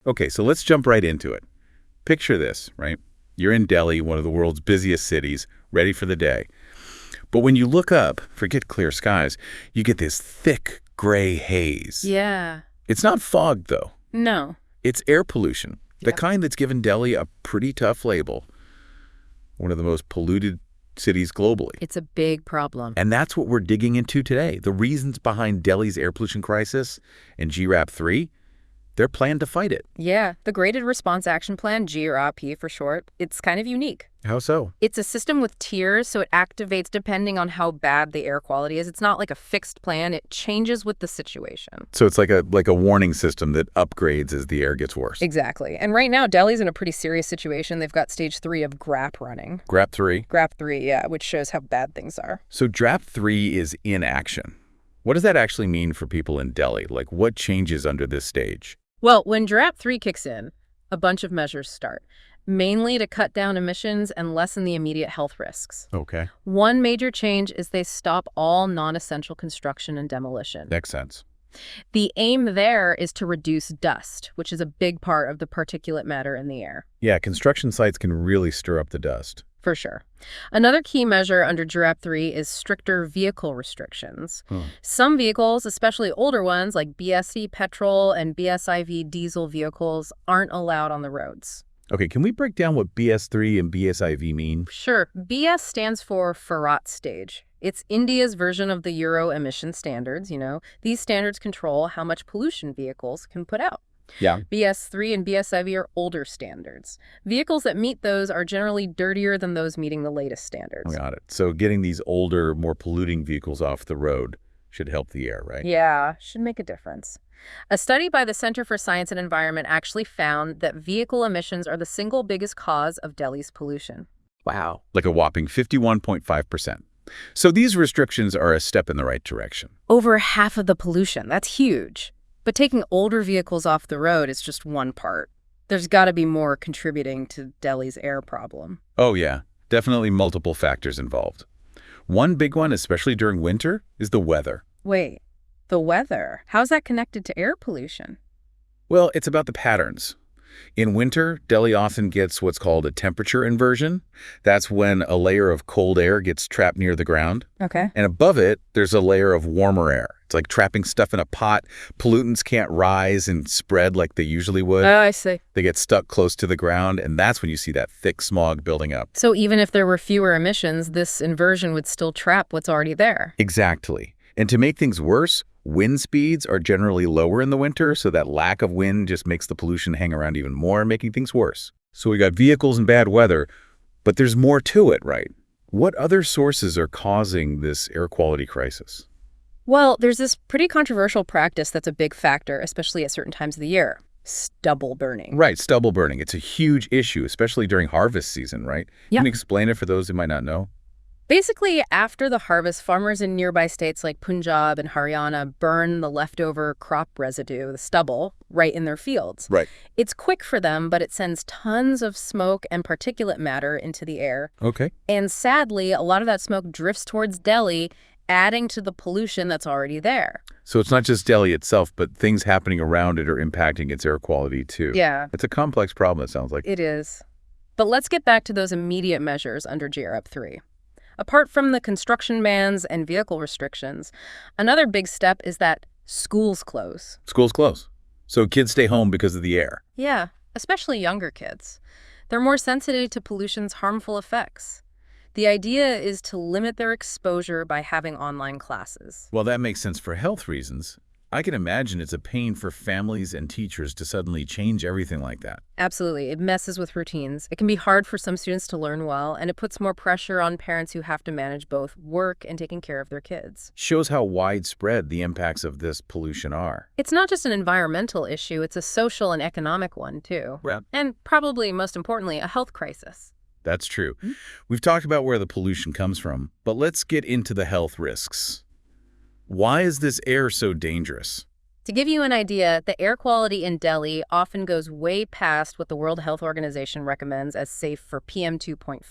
Okay, so let's jump right into it. Picture this, right? You're in Delhi, one of the world's busiest cities, ready for the day. But when you look up, forget clear skies, you get this thick gray haze. Yeah. It's not fog, though. No. It's air pollution, the Yep. kind that's given Delhi a pretty tough label, one of the most polluted cities globally. It's a big problem. And that's what we're digging into today, the reasons behind Delhi's air pollution crisis and GRAP-3, their plan to fight it. Yeah, the Graded Response Action Plan, GRAP for short, it's kind of unique. How so? It's a system with tiers, so it activates depending on how bad the air quality is. It's not like a fixed plan. It changes with the situation. So it's like a warning system that upgrades as the air gets worse. Exactly. And right now, Delhi's in a pretty serious situation. They've got stage 3 of GRAP running. GRAP-3? GRAP-3, yeah, which shows how bad things are. So GRAP-3 is inaction. What does that actually mean for people in Delhi? Like, what changes under this stage? Well, when GRAP-3 kicks in, a bunch of measures start, mainly to cut down emissions and lessen the immediate health risks. Okay. One major change is they stop all non-essential construction and demolition. Makes sense. The aim there is to reduce dust, which is a big part of the particulate matter in the air. Yeah, construction sites can really stir up the dust. For sure. Another key measure under GRAP-3 is stricter vehicle restrictions. Some vehicles, especially older ones like BSE petrol and BSIV diesel vehicles, aren't allowed on the roads. Okay, can we break down what BS3 and BSIV mean? Sure. BS stands for Farad stage. It's India's version of the Euro emission standards, These standards control how much pollution vehicles can put out. Yeah. BS3 and BSIV are older standards. Vehicles that meet those are generally dirtier than those meeting the latest standards. Got it. So getting these older, more polluting vehicles off the road should help the air, right? Yeah, should make a difference. A study by the Center for Science and Environment actually found that vehicle emissions are the single biggest cause of Delhi's pollution. Wow. Like a whopping 51.5%. So these restrictions are a step in the right direction. Over half of the pollution. That's huge. But taking older vehicles off the road is just one part. There's got to be more contributing to Delhi's air problem. Oh, yeah. Definitely multiple factors involved. One big one, especially during winter, is the weather. Wait, the weather? How's that connected to air pollution? Well, it's about the patterns. In winter, Delhi often gets what's called a temperature inversion. That's when a layer of cold air gets trapped near the ground. Okay. And above it, there's a layer of warmer air. It's like trapping stuff in a pot. Pollutants can't rise and spread like they usually would. Oh, I see. They get stuck close to the ground, and that's when you see that thick smog building up. So even if there were fewer emissions, this inversion would still trap what's already there. Exactly. And to make things worse, wind speeds are generally lower in the winter, so that lack of wind just makes the pollution hang around even more, making things worse. So we got vehicles and bad weather, but there's more to it, right? What other sources are causing this air quality crisis? Well, there's this pretty controversial practice that's a big factor, especially at certain times of the year. Stubble burning. Right, stubble burning. It's a huge issue, especially during harvest season, right? Yeah. Can you explain it for those who might not know? Basically, after the harvest, farmers in nearby states like Punjab and Haryana burn the leftover crop residue, the stubble, right in their fields. Right. It's quick for them, but it sends tons of smoke and particulate matter into the air. Okay. And sadly, a lot of that smoke drifts towards Delhi, adding to the pollution that's already there. So it's not just Delhi itself, but things happening around it are impacting its air quality too. Yeah. It's a complex problem, it sounds like. It is. But let's get back to those immediate measures under GRAP-3. Apart from the construction bans and vehicle restrictions, another big step is that schools close. Schools close. So kids stay home because of the air. Yeah, especially younger kids. They're more sensitive to pollution's harmful effects. The idea is to limit their exposure by having online classes. Well, that makes sense for health reasons. I can imagine it's a pain for families and teachers to suddenly change everything like that. Absolutely. It messes with routines. It can be hard for some students to learn well, and it puts more pressure on parents who have to manage both work and taking care of their kids. Shows how widespread the impacts of this pollution are. It's not just an environmental issue, it's a social and economic one, too. Right. And probably, most importantly, a health crisis. That's true. We've talked about where the pollution comes from, but let's get into the health risks. Why is this air so dangerous? To give you an idea, the air quality in Delhi often goes way past what the World Health Organization recommends as safe for PM 2.5.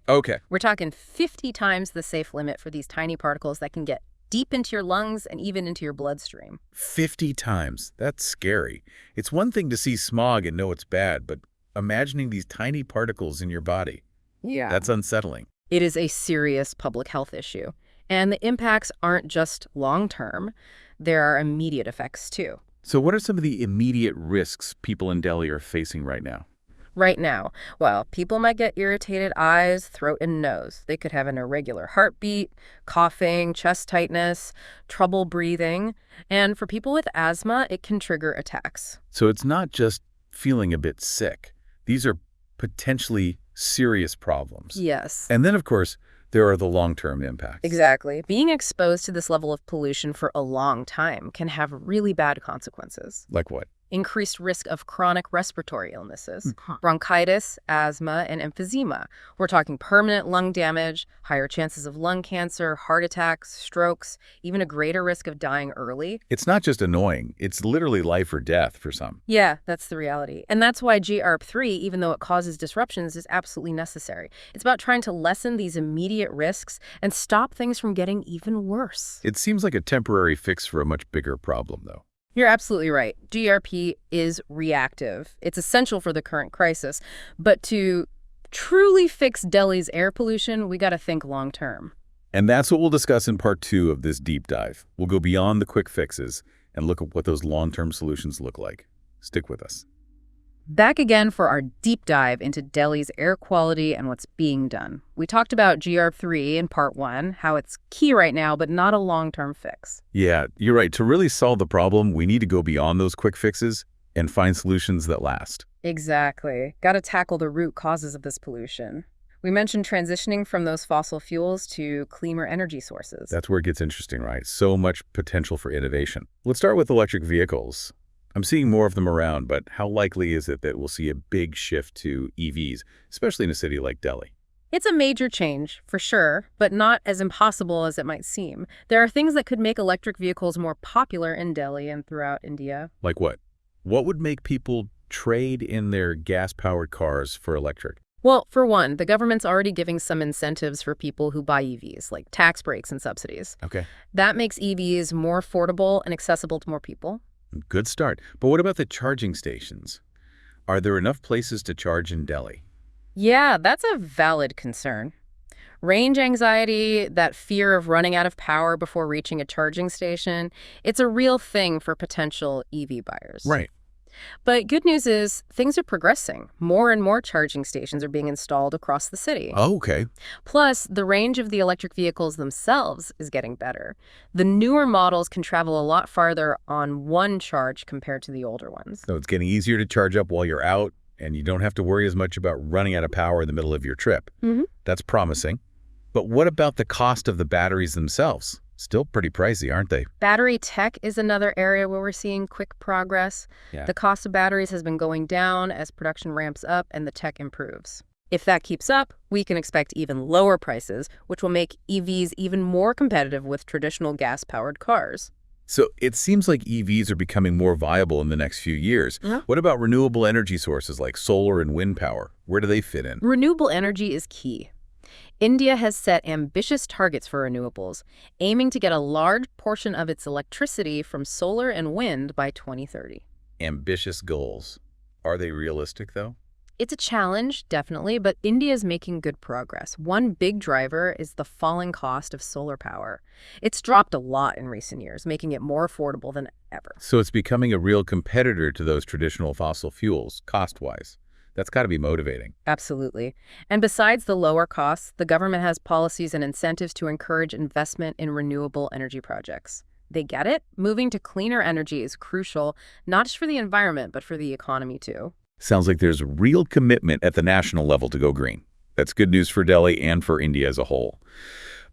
Okay. We're talking 50 times the safe limit for these tiny particles that can get deep into your lungs and even into your bloodstream. 50 times. That's scary. It's one thing to see smog and know it's bad, but imagining these tiny particles in your body, Yeah. that's unsettling. It is a serious public health issue. And the impacts aren't just long-term. There are immediate effects, too. So what are some of the immediate risks people in Delhi are facing right now? Right now, well, people might get irritated eyes, throat, and nose. They could have an irregular heartbeat, coughing, chest tightness, trouble breathing. And for people with asthma, it can trigger attacks. So it's not just feeling a bit sick. These are potentially serious problems. Yes. And then, of course, there are the long-term impacts. Exactly. Being exposed to this level of pollution for a long time can have really bad consequences. Like what? Increased risk of chronic respiratory illnesses, bronchitis, asthma, and emphysema. We're talking permanent lung damage, higher chances of lung cancer, heart attacks, strokes, even a greater risk of dying early. It's not just annoying. It's literally life or death for some. Yeah, that's the reality. And that's why GRAP-3, even though it causes disruptions, is absolutely necessary. It's about trying to lessen these immediate risks and stop things from getting even worse. It seems like a temporary fix for a much bigger problem, though. You're absolutely right. GRP is reactive. It's essential for the current crisis. But to truly fix Delhi's air pollution, we got to think long term. And that's what we'll discuss in part 2 of this deep dive. We'll go beyond the quick fixes and look at what those long-term solutions look like. Stick with us. Back again for our deep dive into Delhi's air quality and what's being done. We talked about GRP-3 in part 1, how it's key right now, but not a long-term fix. Yeah, you're right. To really solve the problem, we need to go beyond those quick fixes and find solutions that last. Exactly. Got to tackle the root causes of this pollution. We mentioned transitioning from those fossil fuels to cleaner energy sources. That's where it gets interesting, right? So much potential for innovation. Let's start with electric vehicles. I'm seeing more of them around, but how likely is it that we'll see a big shift to EVs, especially in a city like Delhi? It's a major change, for sure, but not as impossible as it might seem. There are things that could make electric vehicles more popular in Delhi and throughout India. Like what? What would make people trade in their gas-powered cars for electric? Well, for one, the government's already giving some incentives for people who buy EVs, like tax breaks and subsidies. Okay. That makes EVs more affordable and accessible to more people. Good start. But what about the charging stations? Are there enough places to charge in Delhi? Yeah, that's a valid concern. Range anxiety, that fear of running out of power before reaching a charging station, it's a real thing for potential EV buyers. Right. But good news is things are progressing. More and more charging stations are being installed across the city. Oh, okay. Plus, the range of the electric vehicles themselves is getting better. The newer models can travel a lot farther on one charge compared to the older ones. So it's getting easier to charge up while you're out, and you don't have to worry as much about running out of power in the middle of your trip. That's promising. But what about the cost of the batteries themselves? Still pretty pricey, aren't they? Battery tech is another area where we're seeing quick progress. Yeah. The cost of batteries has been going down as production ramps up and the tech improves. If that keeps up, we can expect even lower prices, which will make EVs even more competitive with traditional gas-powered cars. So it seems like EVs are becoming more viable in the next few years. What about renewable energy sources like solar and wind power? Where do they fit in? Renewable energy is key. India has set ambitious targets for renewables, aiming to get a large portion of its electricity from solar and wind by 2030. Ambitious goals. Are they realistic, though? It's a challenge, definitely, but India is making good progress. One big driver is the falling cost of solar power. It's dropped a lot in recent years, making it more affordable than ever. So it's becoming a real competitor to those traditional fossil fuels, cost-wise. That's got to be motivating. Absolutely. And besides the lower costs, the government has policies and incentives to encourage investment in renewable energy projects. They get it? Moving to cleaner energy is crucial, not just for the environment, but for the economy too. Sounds like there's real commitment at the national level to go green. That's good news for Delhi and for India as a whole.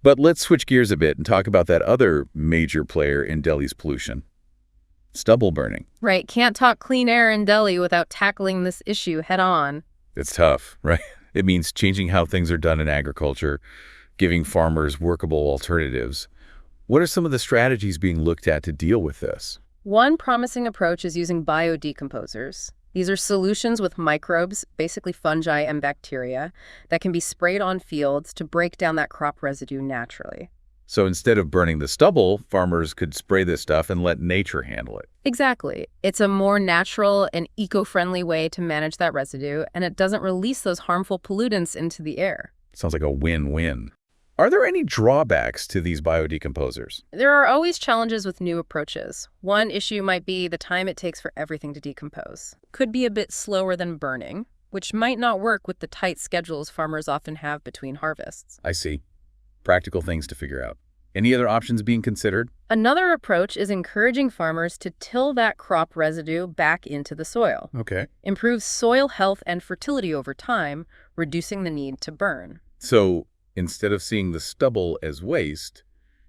But let's switch gears a bit and talk about that other major player in Delhi's pollution. Stubble burning. Right. Can't talk clean air in Delhi without tackling this issue head on. It's tough, right? It means changing how things are done in agriculture, giving farmers workable alternatives. What are some of the strategies being looked at to deal with this? One promising approach is using biodecomposers. These are solutions with microbes, basically fungi and bacteria, that can be sprayed on fields to break down that crop residue naturally. So instead of burning the stubble, farmers could spray this stuff and let nature handle it. Exactly. It's a more natural and eco-friendly way to manage that residue, and it doesn't release those harmful pollutants into the air. Sounds like a win-win. Are there any drawbacks to these biodecomposers? There are always challenges with new approaches. One issue might be the time it takes for everything to decompose. Could be a bit slower than burning, which might not work with the tight schedules farmers often have between harvests. I see. Practical things to figure out. Any other options being considered? Another approach is encouraging farmers to till that crop residue back into the soil. Okay. Improves soil health and fertility over time, reducing the need to burn. So instead of seeing the stubble as waste,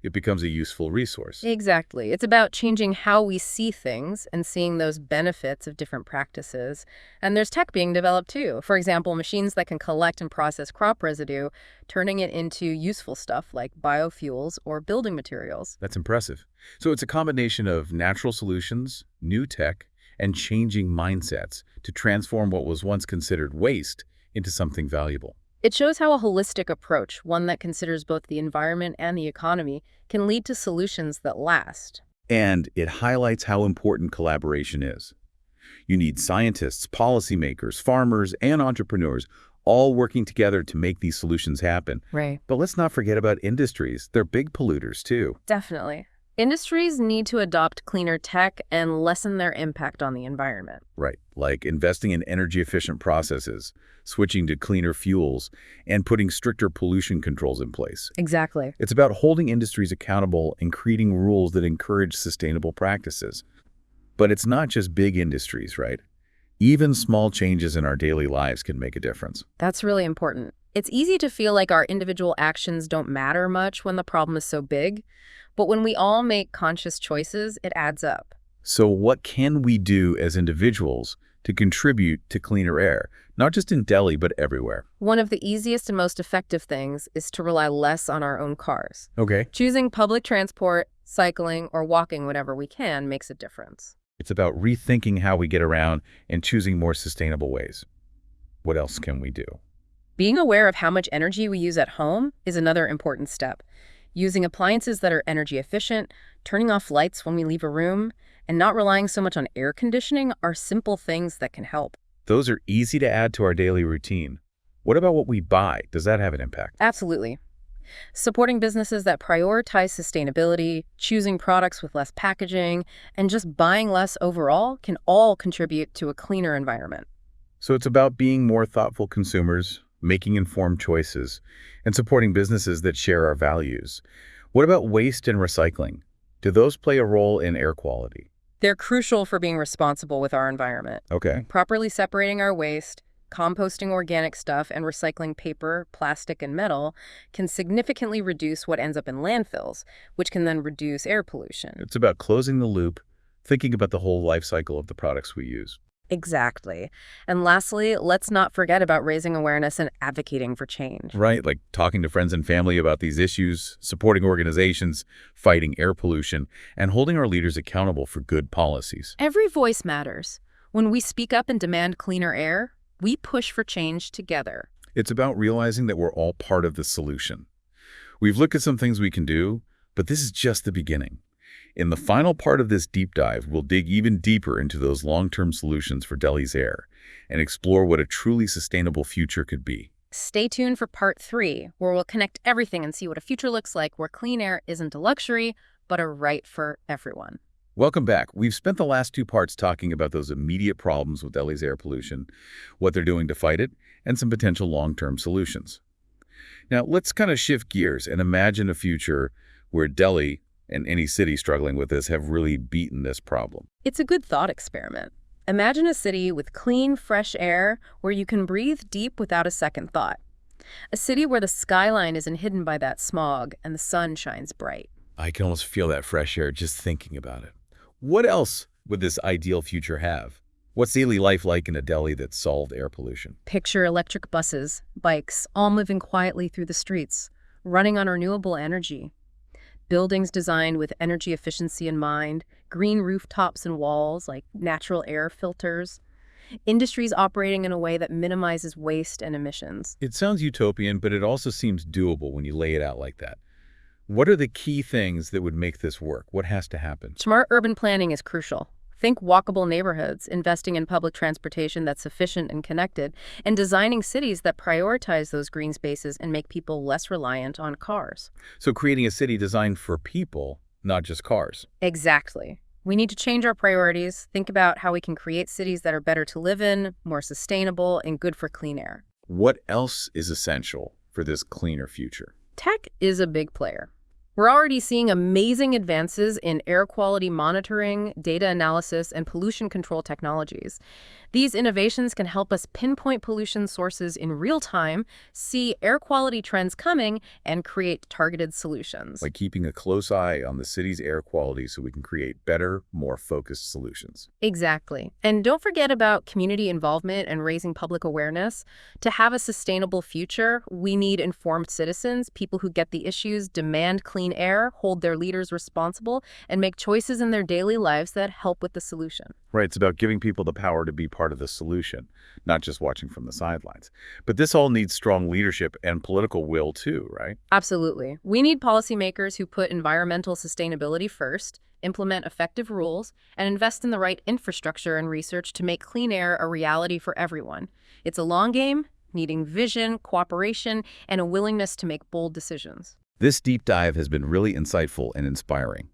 it becomes a useful resource. Exactly. It's about changing how we see things and seeing those benefits of different practices. And there's tech being developed too. For example, machines that can collect and process crop residue, turning it into useful stuff like biofuels or building materials. That's impressive. So it's a combination of natural solutions, new tech, and changing mindsets to transform what was once considered waste into something valuable. It shows how a holistic approach, one that considers both the environment and the economy, can lead to solutions that last. And it highlights how important collaboration is. You need scientists, policymakers, farmers, and entrepreneurs all working together to make these solutions happen. Right. But let's not forget about industries. They're big polluters, too. Definitely. Industries need to adopt cleaner tech and lessen their impact on the environment. Right, like investing in energy-efficient processes, switching to cleaner fuels, and putting stricter pollution controls in place. Exactly. It's about holding industries accountable and creating rules that encourage sustainable practices. But it's not just big industries, right? Even small changes in our daily lives can make a difference. That's really important. It's easy to feel like our individual actions don't matter much when the problem is so big, but when we all make conscious choices, it adds up. So what can we do as individuals to contribute to cleaner air, not just in Delhi, but everywhere? One of the easiest and most effective things is to rely less on our own cars. Okay. Choosing public transport, cycling, or walking whenever we can makes a difference. It's about rethinking how we get around and choosing more sustainable ways. What else can we do? Being aware of how much energy we use at home is another important step. Using appliances that are energy efficient, turning off lights when we leave a room, and not relying so much on air conditioning are simple things that can help. Those are easy to add to our daily routine. What about what we buy? Does that have an impact? Absolutely. Supporting businesses that prioritize sustainability, choosing products with less packaging, and just buying less overall can all contribute to a cleaner environment. So it's about being more thoughtful consumers, making informed choices, and supporting businesses that share our values. What about waste and recycling? Do those play a role in air quality? They're crucial for being responsible with our environment. Okay. Properly separating our waste, composting organic stuff, and recycling paper, plastic, and metal can significantly reduce what ends up in landfills, which can then reduce air pollution. It's about closing the loop, thinking about the whole life cycle of the products we use. Exactly. And lastly, let's not forget about raising awareness and advocating for change. Right, like talking to friends and family about these issues, supporting organizations, fighting air pollution, and holding our leaders accountable for good policies. Every voice matters. When we speak up and demand cleaner air, we push for change together. It's about realizing that we're all part of the solution. We've looked at some things we can do, but this is just the beginning. In the final part of this deep dive, we'll dig even deeper into those long-term solutions for Delhi's air and explore what a truly sustainable future could be. Stay tuned for part 3, where we'll connect everything and see what a future looks like where clean air isn't a luxury, but a right for everyone. Welcome back. We've spent the last 2 parts talking about those immediate problems with Delhi's air pollution, what they're doing to fight it, and some potential long-term solutions. Now, let's kind of shift gears and imagine a future where Delhi and any city struggling with this have really beaten this problem. It's a good thought experiment. Imagine a city with clean, fresh air where you can breathe deep without a second thought. A city where the skyline isn't hidden by that smog and the sun shines bright. I can almost feel that fresh air just thinking about it. What else would this ideal future have? What's daily life like in a Delhi that's solved air pollution? Picture electric buses, bikes, all moving quietly through the streets, running on renewable energy. Buildings designed with energy efficiency in mind, green rooftops and walls like natural air filters. Industries operating in a way that minimizes waste and emissions. It sounds utopian, but it also seems doable when you lay it out like that. What are the key things that would make this work? What has to happen? Smart urban planning is crucial. Think walkable neighborhoods, investing in public transportation that's efficient and connected, and designing cities that prioritize those green spaces and make people less reliant on cars. So creating a city designed for people, not just cars. Exactly. We need to change our priorities, think about how we can create cities that are better to live in, more sustainable, and good for clean air. What else is essential for this cleaner future? Tech is a big player. We're already seeing amazing advances in air quality monitoring, data analysis, and pollution control technologies. These innovations can help us pinpoint pollution sources in real time, see air quality trends coming, and create targeted solutions. By keeping a close eye on the city's air quality so we can create better, more focused solutions. Exactly. And don't forget about community involvement and raising public awareness. To have a sustainable future, we need informed citizens, people who get the issues, demand clean air, hold their leaders responsible, and make choices in their daily lives that help with the solution. Right, it's about giving people the power to be part of the solution, not just watching from the sidelines. But this all needs strong leadership and political will too, right? Absolutely. We need policymakers who put environmental sustainability first, implement effective rules, and invest in the right infrastructure and research to make clean air a reality for everyone. It's a long game, needing vision, cooperation, and a willingness to make bold decisions. This deep dive has been really insightful and inspiring.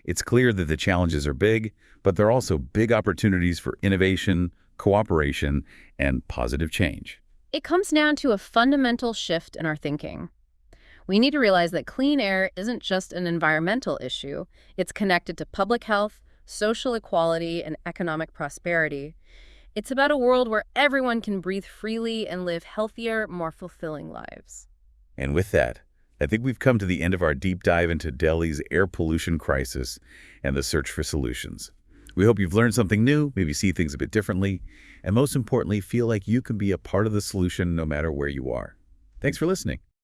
It's clear that the challenges are big, but there are also big opportunities for innovation, cooperation, and positive change. It comes down to a fundamental shift in our thinking. We need to realize that clean air isn't just an environmental issue. It's connected to public health, social equality, and economic prosperity. It's about a world where everyone can breathe freely and live healthier, more fulfilling lives. And with that, I think we've come to the end of our deep dive into Delhi's air pollution crisis and the search for solutions. We hope you've learned something new, maybe see things a bit differently, and most importantly, feel like you can be a part of the solution no matter where you are. Thanks for listening.